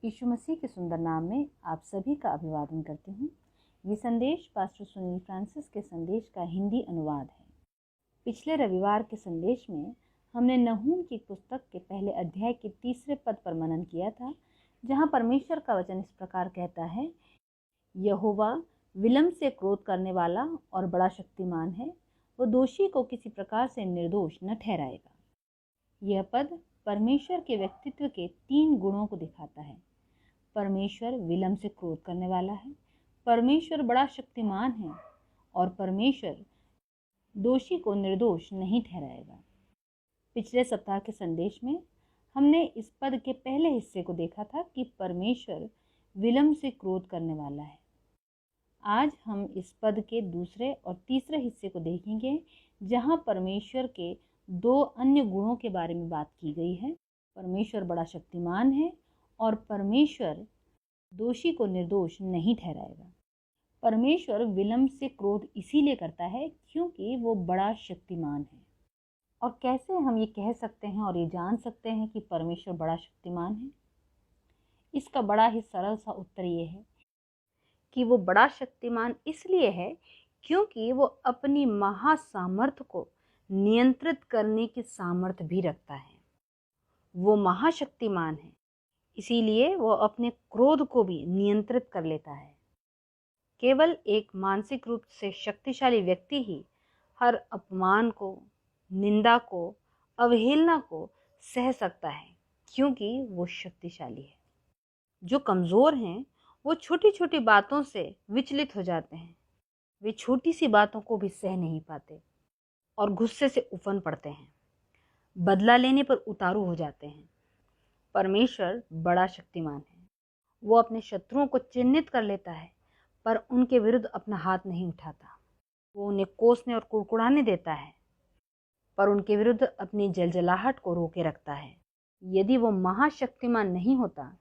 यीशु मसीह के सुंदर नाम में आप सभी का अभिवादन करती हूँ। ये संदेश पास्टर सुनील फ्रांसिस के संदेश का हिंदी अनुवाद है। पिछले रविवार के संदेश में हमने नहूम की पुस्तक के पहले अध्याय के 3 पद पर मनन किया था, जहाँ परमेश्वर का वचन इस प्रकार कहता है, यहोवा विलम्ब से क्रोध करने वाला और बड़ा शक्तिमान है, वो दोषी को किसी प्रकार से निर्दोष न ठहराएगा। यह पद परमेश्वर के व्यक्तित्व के 3 गुणों को दिखाता है। परमेश्वर विलम्ब से क्रोध करने वाला है, परमेश्वर बड़ा शक्तिमान है और परमेश्वर दोषी को निर्दोष नहीं ठहराएगा। पिछले सप्ताह के संदेश में हमने इस पद के पहले हिस्से को देखा था कि परमेश्वर विलम्ब से क्रोध करने वाला है। आज हम इस पद के दूसरे और तीसरे हिस्से को देखेंगे, जहां परमेश्वर के 2 अन्य गुणों के बारे में बात की गई है। परमेश्वर बड़ा शक्तिमान है और परमेश्वर दोषी को निर्दोष नहीं ठहराएगा। परमेश्वर विलम्ब से क्रोध इसीलिए करता है क्योंकि वो बड़ा शक्तिमान है। और कैसे हम ये कह सकते हैं और ये जान सकते हैं कि परमेश्वर बड़ा शक्तिमान है? इसका बड़ा ही सरल सा उत्तर ये है कि वो बड़ा शक्तिमान इसलिए है क्योंकि वो अपनी महासामर्थ्य को नियंत्रित करने की सामर्थ्य भी रखता है। वो महाशक्तिमान है, इसीलिए वो अपने क्रोध को भी नियंत्रित कर लेता है। केवल एक मानसिक रूप से शक्तिशाली व्यक्ति ही हर अपमान को, निंदा को, अवहेलना को सह सकता है, क्योंकि वो शक्तिशाली है। जो कमज़ोर हैं वो छोटी छोटी बातों से विचलित हो जाते हैं। वे छोटी सी बातों को भी सह नहीं पाते और गुस्से से उफन पड़ते हैं, बदला लेने पर उतारू हो जाते हैं। परमेश्वर बड़ा शक्तिमान है। वो अपने शत्रुओं को चिन्हित कर लेता है, पर उनके विरुद्ध अपना हाथ नहीं उठाता। वो उन्हें कोसने और कुड़कुड़ाने देता है, पर उनके विरुद्ध अपनी जलजलाहट को रोके रखता है। यदि वो महाशक्तिमान नहीं होता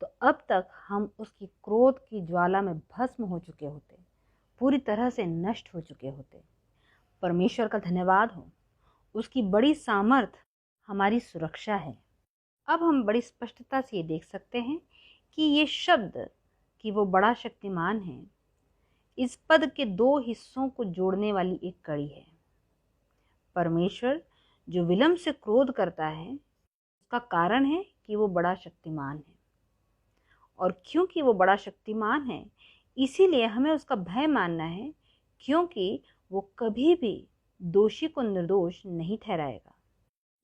तो अब तक हम उसकी क्रोध की ज्वाला में भस्म हो चुके होते, पूरी तरह से नष्ट हो चुके होते। परमेश्वर का धन्यवाद हो, उसकी बड़ी सामर्थ्य हमारी सुरक्षा है। अब हम बड़ी स्पष्टता से ये देख सकते हैं कि ये शब्द कि वो बड़ा शक्तिमान है, इस पद के 2 हिस्सों को जोड़ने वाली एक कड़ी है। परमेश्वर जो विलम्ब से क्रोध करता है, उसका कारण है कि वो बड़ा शक्तिमान है, और क्योंकि वो बड़ा शक्तिमान है इसीलिए हमें उसका भय मानना है, क्योंकि वो कभी भी दोषी को निर्दोष नहीं ठहराएगा।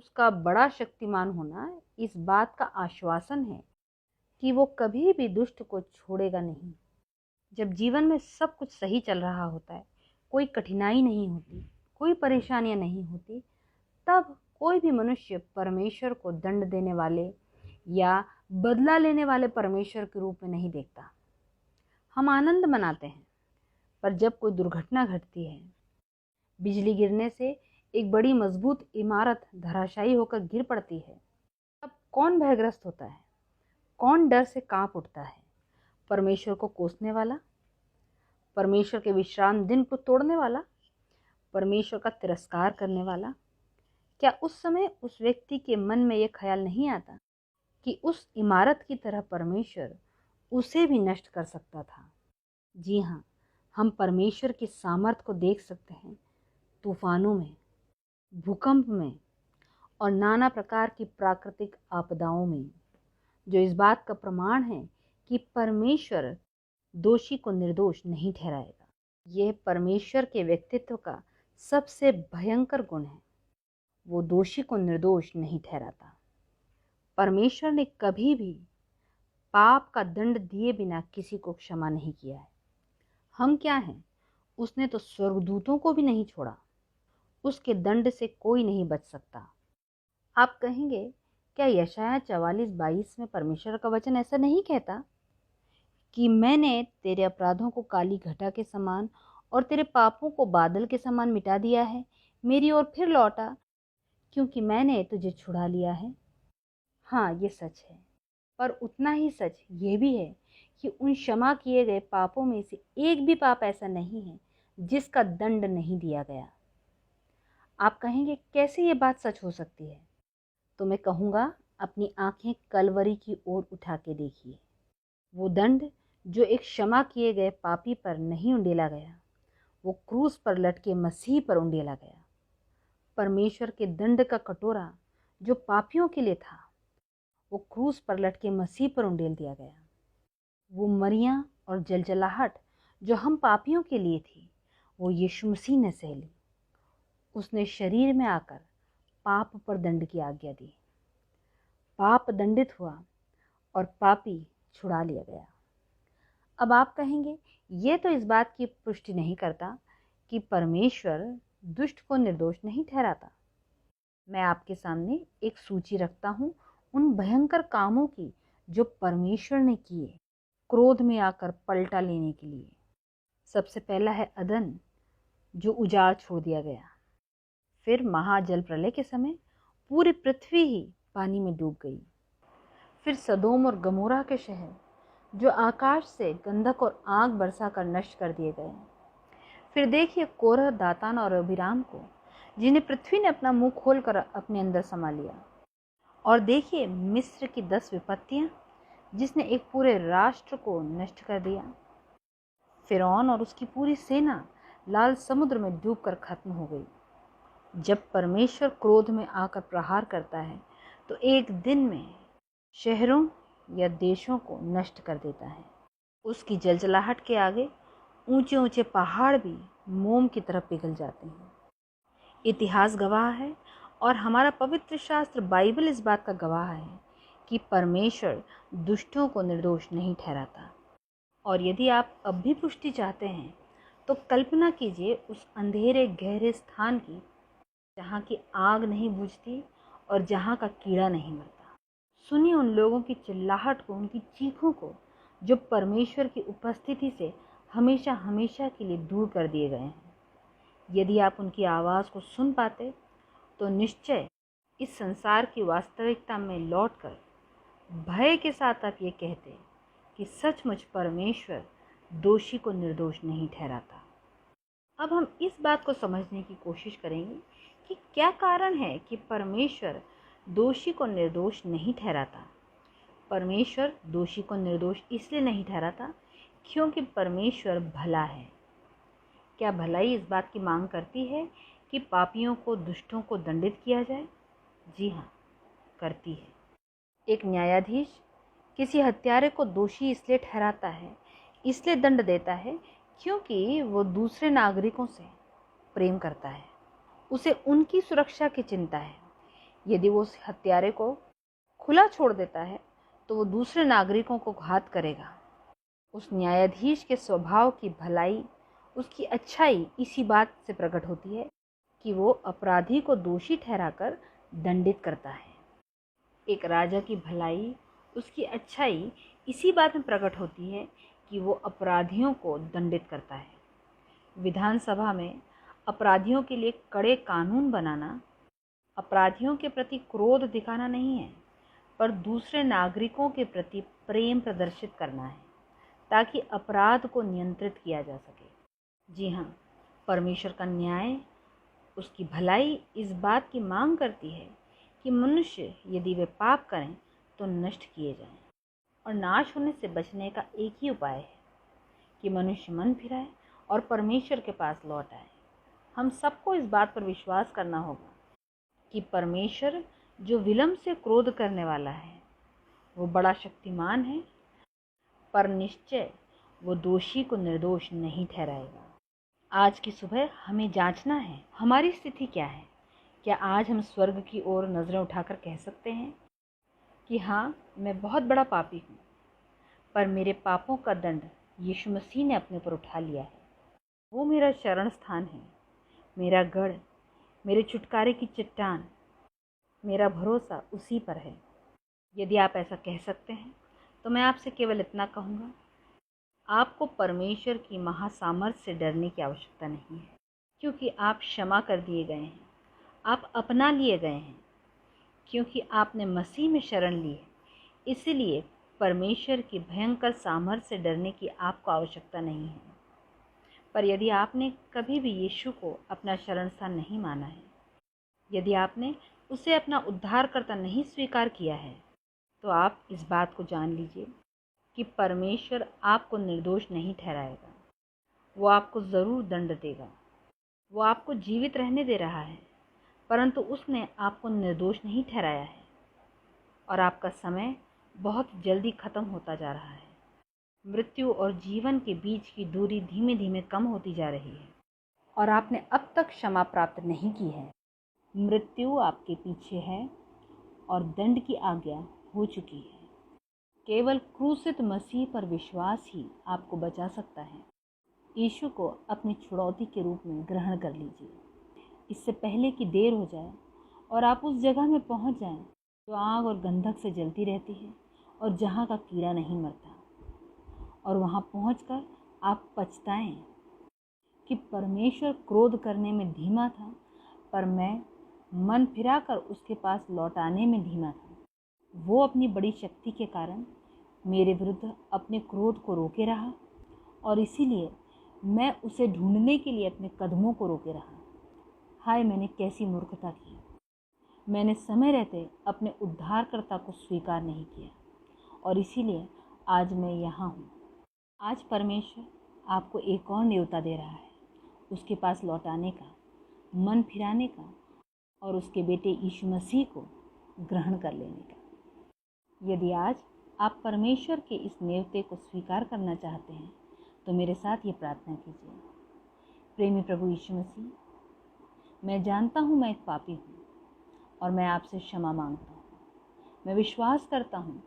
उसका बड़ा शक्तिमान होना इस बात का आश्वासन है कि वो कभी भी दुष्ट को छोड़ेगा नहीं। जब जीवन में सब कुछ सही चल रहा होता है, कोई कठिनाई नहीं होती, कोई परेशानियां नहीं होती, तब कोई भी मनुष्य परमेश्वर को दंड देने वाले या बदला लेने वाले परमेश्वर के रूप में नहीं देखता। हम आनंद मनाते हैं, पर जब कोई दुर्घटना घटती है, बिजली गिरने से एक बड़ी मजबूत इमारत धराशायी होकर गिर पड़ती है, तब कौन भयग्रस्त होता है? कौन डर से कांप उठता है? परमेश्वर को कोसने वाला, परमेश्वर के विश्राम दिन को तोड़ने वाला, परमेश्वर का तिरस्कार करने वाला। क्या उस समय उस व्यक्ति के मन में यह ख्याल नहीं आता कि उस इमारत की तरह परमेश्वर उसे भी नष्ट कर सकता था? जी हाँ, हम परमेश्वर की सामर्थ्य को देख सकते हैं तूफानों में, भूकंप में और नाना प्रकार की प्राकृतिक आपदाओं में, जो इस बात का प्रमाण है कि परमेश्वर दोषी को निर्दोष नहीं ठहराएगा। यह परमेश्वर के व्यक्तित्व का सबसे भयंकर गुण है। वो दोषी को निर्दोष नहीं ठहराता। परमेश्वर ने कभी भी पाप का दंड दिए बिना किसी को क्षमा नहीं किया है। हम क्या हैं? उसने तो स्वर्गदूतों को भी नहीं छोड़ा। उसके दंड से कोई नहीं बच सकता। आप कहेंगे, क्या यशायाह 44:22 में परमेश्वर का वचन ऐसा नहीं कहता कि मैंने तेरे अपराधों को काली घटा के समान और तेरे पापों को बादल के समान मिटा दिया है, मेरी ओर फिर लौटा, क्योंकि मैंने तुझे छुड़ा लिया है। हाँ, ये सच है, पर उतना ही सच ये भी है कि उन क्षमा किए गए पापों में से एक भी पाप ऐसा नहीं है जिसका दंड नहीं दिया गया। आप कहेंगे, कैसे ये बात सच हो सकती है? तो मैं कहूँगा, अपनी आंखें कलवरी की ओर उठा के देखिए। वो दंड जो एक क्षमा किए गए पापी पर नहीं उंडेला गया, वो क्रूस पर लटके मसीह पर उंडेला गया। परमेश्वर के दंड का कटोरा जो पापियों के लिए था, वो क्रूस पर लटके मसीह पर उंडेल दिया गया। वो मरियां और जलजलाहट जो हम पापियों के लिए थी, वो यीशु मसीह ने सह ली। उसने शरीर में आकर पाप पर दंड की आज्ञा दी। पाप दंडित हुआ और पापी छुड़ा लिया गया। अब आप कहेंगे, ये तो इस बात की पुष्टि नहीं करता कि परमेश्वर दुष्ट को निर्दोष नहीं ठहराता। मैं आपके सामने एक सूची रखता हूँ उन भयंकर कामों की जो परमेश्वर ने किए क्रोध में आकर पलटा लेने के लिए। सबसे पहला है अदन, जो उजाड़ छोड़ दिया गया। फिर महाजल प्रलय के समय पूरी पृथ्वी ही पानी में डूब गई। फिर सदोम और गमोरा के शहर जो आकाश से गंधक और आग बरसा कर नष्ट कर दिए गए। फिर देखिए कोरह, दातान और अबीराम को, जिन्हें पृथ्वी ने अपना मुंह खोलकर अपने अंदर समा लिया। और देखिए मिस्र की 10 विपत्तियां, जिसने एक पूरे राष्ट्र को नष्ट कर दिया। फिरौन और उसकी पूरी सेना लाल समुद्र में डूबकर खत्म हो गई। जब परमेश्वर क्रोध में आकर प्रहार करता है तो एक दिन में शहरों या देशों को नष्ट कर देता है। उसकी जलजलाहट के आगे ऊंचे ऊंचे पहाड़ भी मोम की तरह पिघल जाते हैं। इतिहास गवाह है और हमारा पवित्र शास्त्र बाइबल इस बात का गवाह है कि परमेश्वर दुष्टों को निर्दोष नहीं ठहराता। और यदि आप अब भी पुष्टि चाहते हैं तो कल्पना कीजिए उस अंधेरे गहरे स्थान की, जहाँ की आग नहीं बुझती और जहाँ का कीड़ा नहीं मरता। सुनिए उन लोगों की चिल्लाहट को, उनकी चीखों को, जो परमेश्वर की उपस्थिति से हमेशा हमेशा के लिए दूर कर दिए गए हैं। यदि आप उनकी आवाज़ को सुन पाते तो निश्चय इस संसार की वास्तविकता में लौटकर भय के साथ आप ये कहते कि सचमुच परमेश्वर दोषी को निर्दोष नहीं ठहराता। अब हम इस बात को समझने की कोशिश करेंगे कि क्या कारण है कि परमेश्वर दोषी को निर्दोष नहीं ठहराता। परमेश्वर दोषी को निर्दोष इसलिए नहीं ठहराता क्योंकि परमेश्वर भला है। क्या भलाई इस बात की मांग करती है कि पापियों को, दुष्टों को दंडित किया जाए? जी हाँ, करती है। एक न्यायाधीश किसी हत्यारे को दोषी इसलिए ठहराता है, इसलिए दंड देता है क्योंकि वो दूसरे नागरिकों से प्रेम करता है। उसे उनकी सुरक्षा की चिंता है। यदि वो उस हत्यारे को खुला छोड़ देता है तो वो दूसरे नागरिकों को घात करेगा। उस न्यायाधीश के स्वभाव की भलाई, उसकी अच्छाई इसी बात से प्रकट होती है कि वो अपराधी को दोषी ठहराकर दंडित करता है। एक राजा की भलाई, उसकी अच्छाई इसी बात में प्रकट होती है कि वो अपराधियों को दंडित करता है। विधानसभा में अपराधियों के लिए कड़े कानून बनाना अपराधियों के प्रति क्रोध दिखाना नहीं है, पर दूसरे नागरिकों के प्रति प्रेम प्रदर्शित करना है ताकि अपराध को नियंत्रित किया जा सके। जी हाँ, परमेश्वर का न्याय, उसकी भलाई इस बात की मांग करती है कि मनुष्य यदि वे पाप करें तो नष्ट किए जाएं, और नाश होने से बचने का एक ही उपाय है कि मनुष्य मन फिराए और परमेश्वर के पास लौट आए। हम सबको इस बात पर विश्वास करना होगा कि परमेश्वर जो विलंब से क्रोध करने वाला है, वो बड़ा शक्तिमान है, पर निश्चय वो दोषी को निर्दोष नहीं ठहराएगा। आज की सुबह हमें जांचना है हमारी स्थिति क्या है। क्या आज हम स्वर्ग की ओर नज़रें उठाकर कह सकते हैं कि हाँ, मैं बहुत बड़ा पापी हूँ, पर मेरे पापों का दंड यीशु मसीह ने अपने ऊपर उठा लिया है। वो मेरा शरण स्थान है, मेरा गढ़, मेरे छुटकारे की चट्टान, मेरा भरोसा उसी पर है। यदि आप ऐसा कह सकते हैं तो मैं आपसे केवल इतना कहूँगा, आपको परमेश्वर की महासामर्थ से डरने की आवश्यकता नहीं है, क्योंकि आप क्षमा कर दिए गए हैं, आप अपना लिए गए हैं, क्योंकि आपने मसीह में शरण ली है। इसीलिए परमेश्वर की भयंकर सामर्थ्य से डरने की आपको आवश्यकता नहीं है। पर यदि आपने कभी भी यीशु को अपना शरण स्थान नहीं माना है, यदि आपने उसे अपना उद्धारकर्ता नहीं स्वीकार किया है, तो आप इस बात को जान लीजिए कि परमेश्वर आपको निर्दोष नहीं ठहराएगा। वो आपको ज़रूर दंड देगा। वो आपको जीवित रहने दे रहा है, परंतु उसने आपको निर्दोष नहीं ठहराया है और आपका समय बहुत जल्दी ख़त्म होता जा रहा है। मृत्यु और जीवन के बीच की दूरी धीमे धीमे कम होती जा रही है और आपने अब तक क्षमा प्राप्त नहीं की है। मृत्यु आपके पीछे है और दंड की आज्ञा हो चुकी है। केवल क्रूसित मसीह पर विश्वास ही आपको बचा सकता है। यीशु को अपनी छुड़ौती के रूप में ग्रहण कर लीजिए, इससे पहले कि देर हो जाए और आप उस जगह में पहुंच जाएं जो आग और गंधक से जलती रहती है और जहां का कीड़ा नहीं मरता, और वहां पहुंचकर आप पछताएं कि परमेश्वर क्रोध करने में धीमा था, पर मैं मन फिराकर उसके पास लौटाने में धीमा था। वो अपनी बड़ी शक्ति के कारण मेरे विरुद्ध अपने क्रोध को रोके रहा और इसीलिए मैं उसे ढूंढने के लिए अपने कदमों को रोके रहा। हाय, मैंने कैसी मूर्खता की। मैंने समय रहते अपने उद्धारकर्ता को स्वीकार नहीं किया और इसीलिए आज मैं यहाँ हूँ। आज परमेश्वर आपको एक और न्योता दे रहा है, उसके पास लौटाने का, मन फिराने का और उसके बेटे यीशु मसीह को ग्रहण कर लेने का। यदि आज आप परमेश्वर के इस न्योते को स्वीकार करना चाहते हैं तो मेरे साथ ये प्रार्थना कीजिए। प्रेमी प्रभु यीशु मसीह, मैं जानता हूँ मैं एक पापी हूँ और मैं आपसे क्षमा मांगता हूँ। मैं विश्वास करता हूँ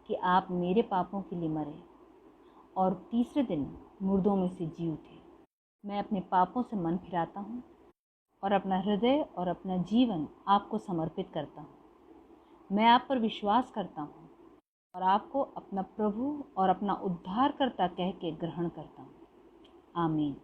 कि आप मेरे पापों के लिए मरे और तीसरे दिन मुर्दों में से जी उठे। मैं अपने पापों से मन फिराता हूँ और अपना हृदय और अपना जीवन आपको समर्पित करता हूँ। मैं आप पर विश्वास करता हूँ और आपको अपना प्रभु और अपना उद्धारकर्ता कह के ग्रहण करता हूँ। आमीन।